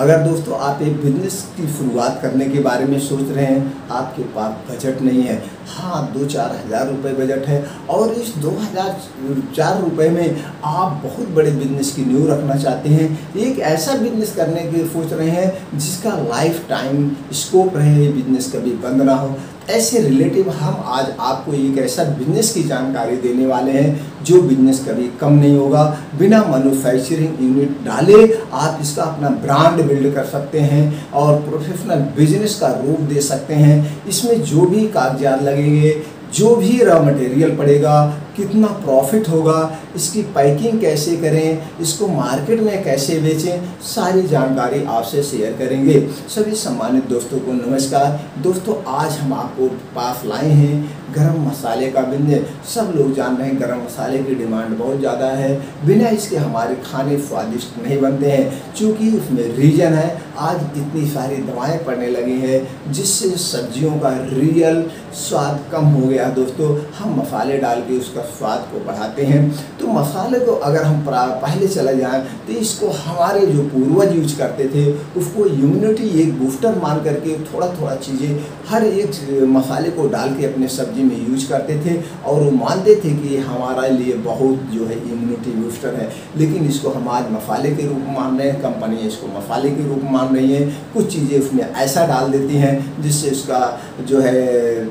अगर दोस्तों आप एक बिजनेस की शुरुआत करने के बारे में सोच रहे हैं, आपके पास बजट नहीं है, हाँ 2-4 हज़ार रुपये बजट है और इस 2004 रुपये में आप बहुत बड़े बिजनेस की नींव रखना चाहते हैं, एक ऐसा बिजनेस करने की सोच रहे हैं जिसका लाइफ टाइम स्कोप रहे, बिजनेस कभी बंद ना हो, ऐसे रिलेटिव हम आज आपको एक ऐसा बिजनेस की जानकारी देने वाले हैं जो बिजनेस कभी कम नहीं होगा। बिना मैन्युफैक्चरिंग यूनिट डाले आप इसका अपना ब्रांड बिल्ड कर सकते हैं और प्रोफेशनल बिजनेस का रूप दे सकते हैं। इसमें जो भी कागजात लगेंगे, जो भी रॉ मटेरियल पड़ेगा, कितना प्रॉफिट होगा, इसकी पैकिंग कैसे करें, इसको मार्केट में कैसे बेचें, सारी जानकारी आपसे शेयर करेंगे। सभी सम्मानित दोस्तों को नमस्कार। दोस्तों आज हम आपको पास लाए हैं गरम मसाले का बिजनेस। सब लोग जान रहे हैं गरम मसाले की डिमांड बहुत ज़्यादा है, बिना इसके हमारे खाने स्वादिष्ट नहीं बनते हैं। चूँकि उसमें रीजन है, आज इतनी सारी दवाएं पड़ने लगी हैं जिससे सब्जियों का रियल स्वाद कम हो गया। दोस्तों हम मसाले डाल के उसका स्वाद को बढ़ाते हैं, तो मसाले को अगर हम पहले चला जाएं तो इसको हमारे जो पूर्वज यूज करते थे उसको इम्यूनिटी एक बूस्टर मान करके थोड़ा थोड़ा चीज़ें हर एक मसाले को डाल के अपने सब्जी में यूज करते थे और वो मानते थे कि हमारे लिए बहुत जो है इम्यूनिटी बूस्टर है। लेकिन इसको हम आज मसाले के रूप में मान रहे हैं, कंपनी इसको मसाले के रूप में मान रही है। कुछ चीज़ें उसमें ऐसा डाल देती हैं जिससे उसका जो है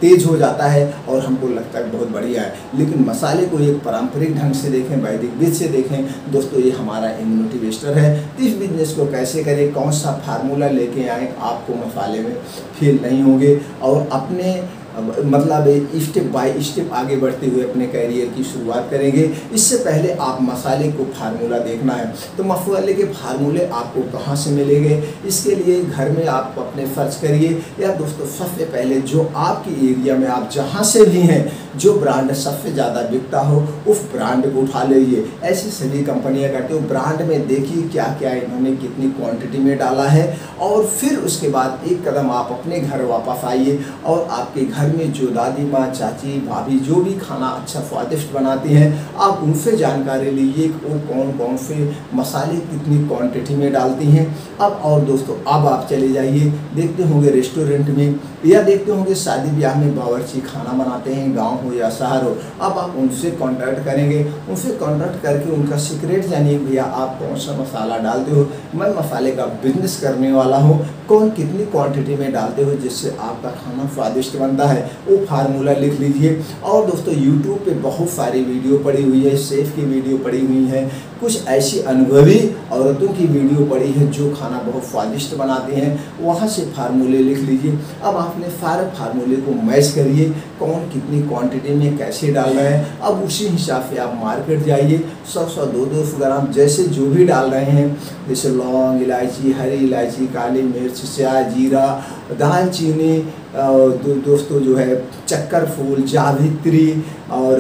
तेज हो जाता है और हमको लगता है बहुत बढ़िया है। लेकिन मसाले को एक पारंपरिक ढंग से देखें, वैदिक विधि से देखें दोस्तों, ये हमारा इम्यूनिटी बूस्टर है। इस बिजनेस को कैसे करें, कौन सा फार्मूला लेके आए, आपको मसाले में फेल नहीं होंगे और अपने मतलब स्टेप बाय स्टेप आगे बढ़ते हुए अपने कैरियर की शुरुआत करेंगे। इससे पहले आप मसाले को फार्मूला देखना है, तो मसाले के फार्मूले आपको कहाँ से मिलेंगे, इसके लिए घर में आप अपने सर्च करिए। या दोस्तों सबसे पहले जो आपकी एरिया में आप जहाँ से भी हैं, जो ब्रांड सबसे ज़्यादा बिकता हो उस ब्रांड को उठा लीजिए। ऐसी सभी कंपनियाँ करते हो, ब्रांड में देखिए क्या क्या इन्होंने कितनी क्वांटिटी में डाला है और फिर उसके बाद एक कदम आप अपने घर वापस आइए और आपके घर में जो दादी माँ, चाची, भाभी जो भी खाना अच्छा स्वादिष्ट बनाती हैं, आप उनसे जानकारी लीजिए कि वो कौन कौन से मसाले कितनी क्वांटिटी में डालती हैं। अब और दोस्तों अब आप चले जाइए, देखते होंगे रेस्टोरेंट में या देखते होंगे शादी ब्याह में बावर्ची खाना बनाते हैं, गांव हो या शहर हो। अब आप उनसे कांटेक्ट करेंगे, उनसे कांटेक्ट करके उनका सीक्रेट जानिए, भैया आप कौन सा मसाला डालते हो, मैं मसाले का बिजनेस करने वाला हूँ, कौन कितनी क्वांटिटी में डालते हो जिससे आपका खाना स्वादिष्ट बनता है, वो फार्मूला लिख लीजिए। और दोस्तों यूट्यूब पे बहुत सारी वीडियो पड़ी हुई है, शेफ की वीडियो पड़ी हुई है, कुछ ऐसी अनुभवी औरतों की वीडियो पड़ी है जो खाना बहुत स्वादिष्ट बनाती हैं, वहाँ से फार्मूले लिख लीजिए। अब आपने सारे फार्मूले को मैच करिए, कौन कितनी क्वांटिटी में कैसे डाल रहे हैं। अब उसी हिसाब से आप मार्केट जाइए, 100-100, 200 ग्राम जैसे जो भी डाल रहे हैं, जैसे लौंग, इलायची, हरी इलायची, काली मिर्च, चाय, जीरा, दालचीनी, दोस्तों जो है चक्कर फूल, जावित्री और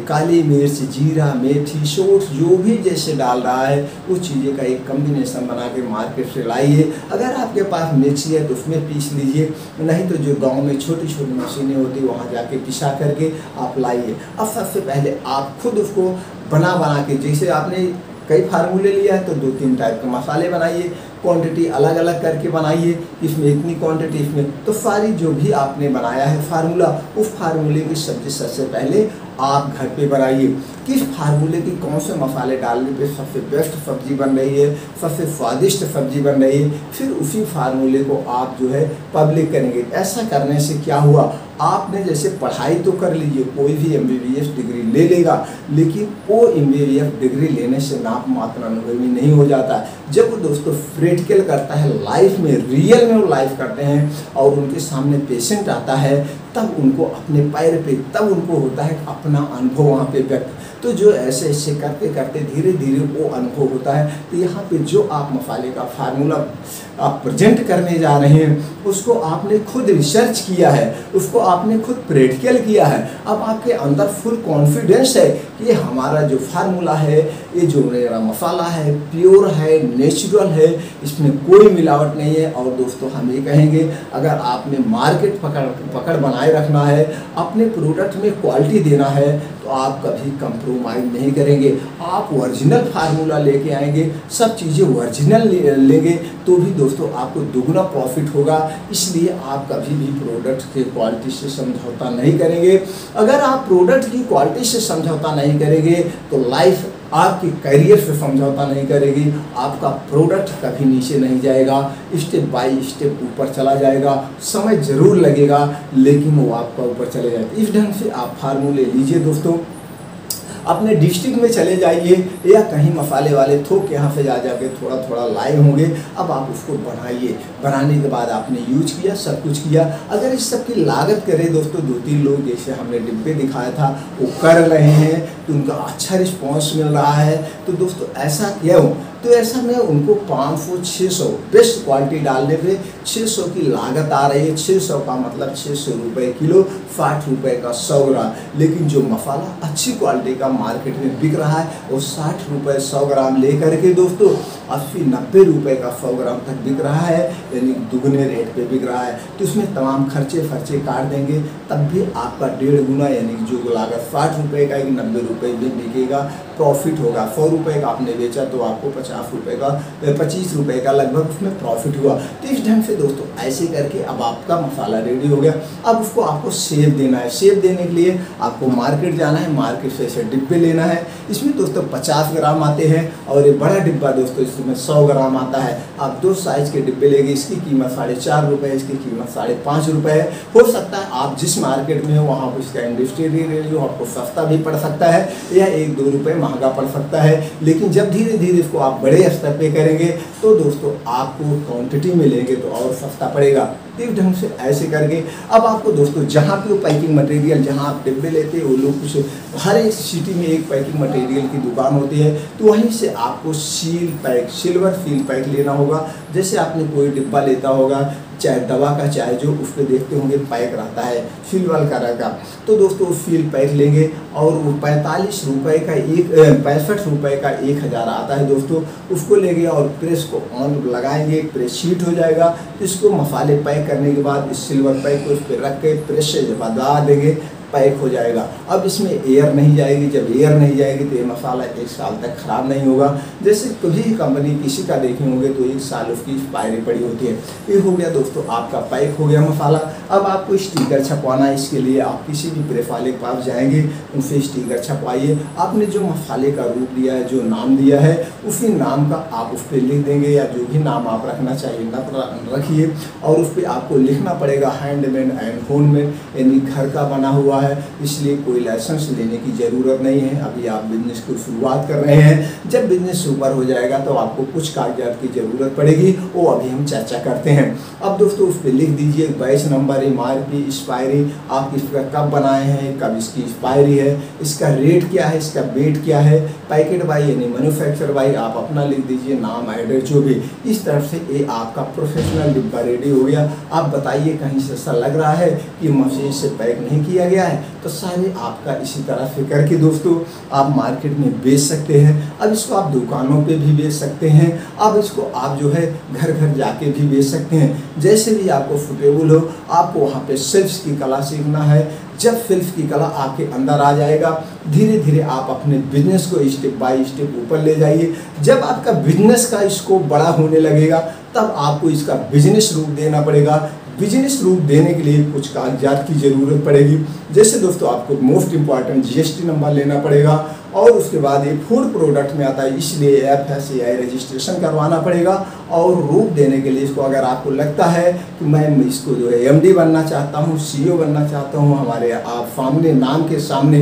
काली मिर्च, जीरा, मेथी, सौंठ, जो भी जैसे डाल रहा है उस चीज़ें का एक कम्बिनेशन बना के मार्केट से लाइए। अगर आपके पास मिर्ची है तो उसमें पीस लीजिए, नहीं तो जो गांव में छोटी छोटी मशीनें होती वहाँ जाके पिसा करके आप लाइए। अब सबसे पहले आप खुद उसको बना के, जैसे आपने कई फार्मूले लिया है तो 2-3 टाइप के मसाले बनाइए, क्वांटिटी अलग अलग करके बनाइए, इसमें इतनी क्वांटिटी, इसमें तो सारी जो भी आपने बनाया है फार्मूला, उस फार्मूले की सब्जी सबसे पहले आप घर पे बनाइए। किस फार्मूले की कौन से मसाले डालने पे सबसे बेस्ट सब्जी बन रही है, सबसे स्वादिष्ट सब्जी बन रही है, फिर उसी फार्मूले को आप जो है पब्लिक करेंगे। ऐसा करने से क्या हुआ, आपने जैसे पढ़ाई तो कर लीजिए, कोई भी MBBS डिग्री ले लेगा, लेकिन वो MBBS डिग्री लेने से नाम मात्र अनुभवी नहीं हो जाता। जब वो दोस्तों प्रैक्टिकल करता है, लाइफ में रियल में वो लाइफ करते हैं और उनके सामने पेशेंट आता है, तब उनको अपने पैर पे, तब उनको होता है अपना अनुभव वहाँ पे व्यक्त। तो जो ऐसे ऐसे करते करते धीरे धीरे वो अनुभव होता है। तो यहाँ पे जो आप मसाले का फार्मूला आप प्रेजेंट करने जा रहे हैं उसको आपने खुद रिसर्च किया है, उसको आपने खुद प्रैक्टिकल किया है। अब आपके अंदर फुल कॉन्फिडेंस है ये हमारा जो फार्मूला है, ये जो मेरा मसाला है प्योर है, नेचुरल है, इसमें कोई मिलावट नहीं है। और दोस्तों हम ये कहेंगे, अगर आपने मार्केट पकड़ बनाए रखना है, अपने प्रोडक्ट में क्वालिटी देना है, तो आप कभी कंप्रोमाइज़ नहीं करेंगे। आप ओरिजिनल फार्मूला लेके आएंगे, सब चीज़ें ओरिजिनल लेंगे, तो भी दोस्तों आपको दुगना प्रॉफिट होगा। इसलिए आप कभी भी प्रोडक्ट के क्वालिटी से समझौता नहीं करेंगे। अगर आप प्रोडक्ट की क्वालिटी से समझौता नहीं करेंगे तो लाइफ आपके करियर से समझौता नहीं करेगी, आपका प्रोडक्ट कभी नीचे नहीं जाएगा, स्टेप बाय स्टेप ऊपर चला जाएगा। समय ज़रूर लगेगा लेकिन वो आपका ऊपर चले जाएगा। इस ढंग से आप फार्मूले लीजिए दोस्तों, अपने डिस्ट्रिक्ट में चले जाइए या कहीं मसाले वाले थोक के यहाँ से जाके थोड़ा थोड़ा लाए होंगे। अब आप उसको बढ़ाइए, बनाने के बाद आपने यूज किया, सब कुछ किया। अगर इस सब की लागत करें दोस्तों, 2-3 लोग जैसे हमने डिब्बे दिखाया था वो कर रहे हैं तो उनका अच्छा रिस्पॉन्स मिल रहा है, तो दोस्तों ऐसा क्यों? तो ऐसा में उनको 500-600 बेस्ट क्वालिटी डालने पे 600 की लागत आ रही है। 600 का मतलब 600 रुपये किलो, 60 रुपये का 100 ग्राम। लेकिन जो मसाला अच्छी क्वालिटी का मार्केट में बिक रहा है वो 60 रुपये 100 ग्राम लेकर के दोस्तों 80-90 रुपये का 100 ग्राम तक बिक रहा है, यानी दुगने रेट पे बिक रहा है। तो उसमें तमाम खर्चे काट देंगे तब भी आपका 1.5 गुना, यानी जो लागत 60 रुपये का 90 रुपये में बिकेगा, प्रॉफिट होगा। 100 रुपये का आपने बेचा तो आपको 50 रुपये का 25 रुपये का लगभग उसमें प्रॉफिट हुआ। तो इस ढंग से दोस्तों ऐसे करके अब आपका मसाला रेडी हो गया। अब उसको आपको शेप देना है। शेप देने के लिए आपको मार्केट जाना है, मार्केट से ऐसे डिब्बे लेना है। इसमें दोस्तों 50 ग्राम आते हैं और ये बड़ा डिब्बा दोस्तों इसमें 100 ग्राम आता है। आप 2 साइज़ के डिब्बे लेंगे, इसकी कीमत 4.5 रुपये, इसकी कीमत 5.5 रुपये है। हो सकता है आप जिस मार्केट में हो वहाँ पर इसका इंडस्ट्री रेट आपको सस्ता भी पड़ सकता है या 1-2 रुपये महंगा पड़ सकता है। लेकिन जब धीरे धीरे इसको आप बड़े स्तर पे करेंगे तो दोस्तों आपको क्वांटिटी में लेंगे तो और सस्ता पड़ेगा। इस ढंग से ऐसे करके अब आपको दोस्तों जहाँ पे वो पैकिंग मटेरियल, जहाँ आप डिब्बे लेते हैं वो लोग कुछ हर एक सिटी में एक पैकिंग मटेरियल की दुकान होती है, तो वहीं से आपको seal pack, silver seal pack लेना होगा। जैसे आपने कोई डिब्बा लेता होगा, चाहे दवा का चाहे जो, उस पर देखते होंगे पैक रहता है सिल्वर कलर का, तो दोस्तों वो सील पैक लेंगे और वो 45 रुपये का 65 रुपये का 1000 आता है दोस्तों। उसको लेंगे और प्रेस को ऑन लगाएंगे, प्रेस शीट हो जाएगा। इसको मसाले पैक करने के बाद इस सिल्वर पैक को उस पर रख के प्रेस से दबा देंगे, पैक हो जाएगा। अब इसमें एयर नहीं जाएगी, जब एयर नहीं जाएगी तो ये मसाला 1 साल तक ख़राब नहीं होगा। जैसे कभी कंपनी किसी का देखे होंगे तो 1 साल उसकी एक्सपायरी पड़ी होती है। ये हो गया दोस्तों आपका पैक हो गया मसाला। अब आपको स्टिकर छपवाना है, इसके लिए आप किसी भी प्रेस वाले के पास जाएंगे, उनसे स्टिकर छपवाइए। आपने जो मसाले का रूप दिया है, जो नाम दिया है, उसी नाम का आप उस पर लिख देंगे या जो भी नाम आप रखना चाहिए रखिए। और उस पर आपको लिखना पड़ेगा हैंडमेड एंड होममेड, यानी घर का बना हुआ है, इसलिए कोई लाइसेंस लेने की ज़रूरत नहीं है। अभी आप बिजनेस की शुरुआत कर रहे हैं, जब बिजनेस सुपर हो जाएगा तो आपको कुछ कागजात की ज़रूरत पड़ेगी, वो अभी हम चर्चा करते हैं। अब दोस्तों उस पर लिख दीजिए बैच नंबर, MRP, एक्सपायरी, आप इसका कब बनाए हैं, कब इसकी एक्सपायरी है, इसका रेट क्या है, इसका वेट क्या है, पैकेट बाई यानी मैन्युफैक्चर बाई आप अपना लिख दीजिए, नाम एड्रेस जो भी। इस तरफ से ये आपका प्रोफेशनल डिब्बा रेडी हो गया। आप बताइए कहीं से ऐसा लग रहा है कि मशीन से पैक नहीं किया गया है, तो सारे आपका इसी तरह से करके दोस्तों आप मार्केट में बेच सकते हैं। अब इसको आप दुकानों पे भी बेच सकते हैं, अब इसको आप जो है घर घर जाके भी बेच सकते हैं। जैसे भी आपको सुटेबल हो, आपको वहाँ पे सेल्स की कला सीखना है। जब सेल्स की कला आपके अंदर आ जाएगा, धीरे धीरे आप अपने बिजनेस को स्टेप बाय स्टेप ऊपर ले जाइए। जब आपका बिजनेस का स्कोप बड़ा होने लगेगा तब आपको इसका बिजनेस रूप देना पड़ेगा। बिजनेस रूप देने के लिए कुछ कागजात की ज़रूरत पड़ेगी। जैसे दोस्तों आपको मोस्ट इम्पॉर्टेंट GST नंबर लेना पड़ेगा और उसके बाद ये फूड प्रोडक्ट में आता है, इसलिए FSSAI रजिस्ट्रेशन करवाना पड़ेगा। और रूप देने के लिए इसको अगर आपको लगता है कि मैं इसको जो है MD बनना चाहता हूँ, CEO बनना चाहता हूँ, हमारे आप सामने नाम के सामने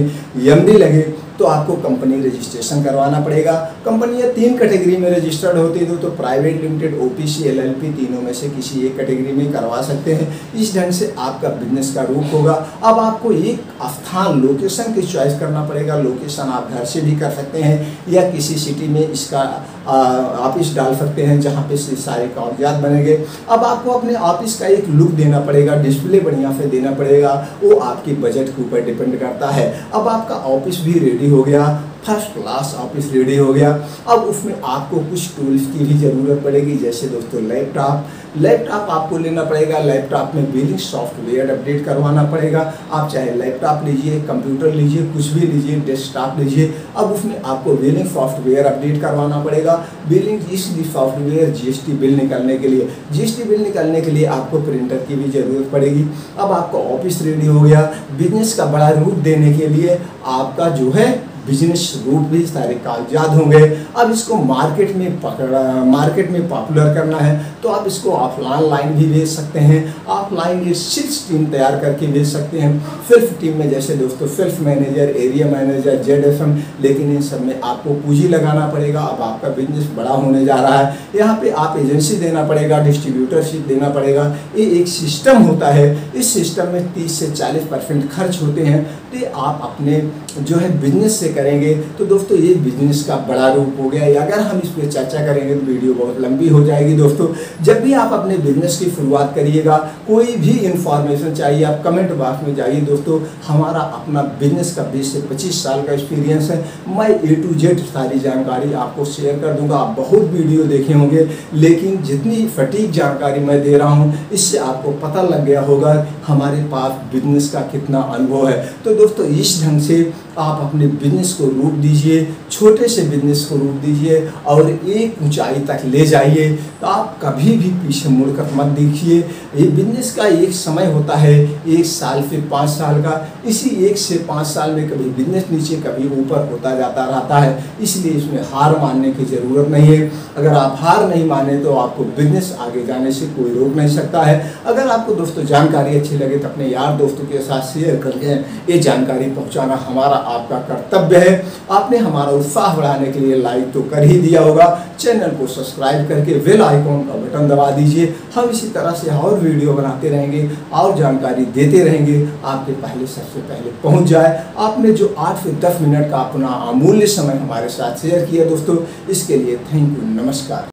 MD लगे, तो आपको कंपनी रजिस्ट्रेशन करवाना पड़ेगा। कंपनियाँ 3 कैटेगरी में रजिस्टर्ड होती है, तो प्राइवेट लिमिटेड, OPC, LLP, तीनों में से किसी एक कैटेगरी में करवा सकते हैं। इस ढंग से आपका बिजनेस का रूप होगा। अब आपको एक स्थान, लोकेशन की चॉइस करना पड़ेगा। लोकेशन आप घर से भी कर सकते हैं या किसी सिटी में इसका ऑफिस डाल सकते हैं जहाँ पे से सारे कागजात बनेंगे। अब आपको अपने ऑफिस का एक लुक देना पड़ेगा, डिस्प्ले बढ़िया से देना पड़ेगा, वो आपके बजट के ऊपर डिपेंड करता है। अब आपका ऑफिस भी रेडी हो गया, फर्स्ट क्लास ऑफिस रेडी हो गया। अब उसमें आपको कुछ टूल्स की भी ज़रूरत पड़ेगी, जैसे दोस्तों लैपटॉप आपको लेना पड़ेगा। लैपटॉप में बिलिंग सॉफ्टवेयर अपडेट करवाना पड़ेगा। आप चाहे लैपटॉप लीजिए, कंप्यूटर लीजिए, कुछ भी लीजिए, डेस्कटॉप लीजिए। अब उसमें आपको बिलिंग सॉफ्टवेयर अपडेट करवाना पड़ेगा। बिलिंग सॉफ्टवेयर जीएसटी बिल निकालने के लिए आपको प्रिंटर की भी ज़रूरत पड़ेगी। अब आपका ऑफिस रेडी हो गया। बिजनेस का बड़ा रूप देने के लिए आपका जो है बिजनेस रूट भी सारे कागजात होंगे। अब इसको मार्केट में पॉपुलर करना है तो आप इसको ऑफलाइन भी भेज सकते हैं। ऑफलाइन ये सेल्स टीम तैयार करके भेज सकते हैं। सेल्फ टीम में जैसे दोस्तों self manager, area manager, ZFM, लेकिन इन सब में आपको पूंजी लगाना पड़ेगा। अब आपका बिजनेस बड़ा होने जा रहा है, यहाँ पे आप एजेंसी देना पड़ेगा, डिस्ट्रीब्यूटरशिप देना पड़ेगा। ये एक सिस्टम होता है। इस सिस्टम में 30 से 40% खर्च होते हैं। तो आप अपने जो है बिजनेस से करेंगे तो दोस्तों ये बिजनेस का बड़ा रूप हो गया। अगर हम इस पर चर्चा करेंगे तो वीडियो बहुत लंबी हो जाएगी। दोस्तों जब भी आप अपने बिजनेस की शुरुआत करिएगा, कोई भी इंफॉर्मेशन चाहिए आप कमेंट बॉक्स में जाइए। दोस्तों हमारा अपना बिजनेस का 20 से 25 साल का एक्सपीरियंस है। मैं A to Z सारी जानकारी आपको शेयर कर दूंगा। आप बहुत वीडियो देखे होंगे, लेकिन जितनी सटीक जानकारी मैं दे रहा हूँ इससे आपको पता लग गया होगा हमारे पास बिजनेस का कितना अनुभव है। तो दोस्तों इस ढंग से आप अपने बिजनेस को रूप दीजिए, छोटे से बिजनेस को रूप दीजिए और एक ऊंचाई तक ले जाइए। तो आप कभी भी पीछे मुड़कर मत देखिए। ये बिजनेस का एक समय होता है, 1 साल से 5 साल का। इसी 1 से 5 साल में कभी बिजनेस नीचे कभी ऊपर होता जाता रहता है, इसलिए इसमें हार मानने की ज़रूरत नहीं है। अगर आप हार नहीं माने तो आपको बिजनेस आगे जाने से कोई रोक नहीं सकता है। अगर आपको दोस्तों जानकारी अच्छी लगे तो अपने यार दोस्तों के साथ शेयर करके ये जानकारी पहुँचाना हमारा आपका कर्तव्य है। आपने हमारा उत्साह बढ़ाने के लिए लाइक तो कर ही दिया होगा, चैनल को सब्सक्राइब करके बेल आइकॉन का बटन दबा दीजिए। हम इसी तरह से और वीडियो बनाते रहेंगे और जानकारी देते रहेंगे, आपके पहले सबसे पहले पहुंच जाए। आपने जो 8 से 10 मिनट का अपना अमूल्य समय हमारे साथ शेयर किया दोस्तों, इसके लिए थैंक यू, नमस्कार।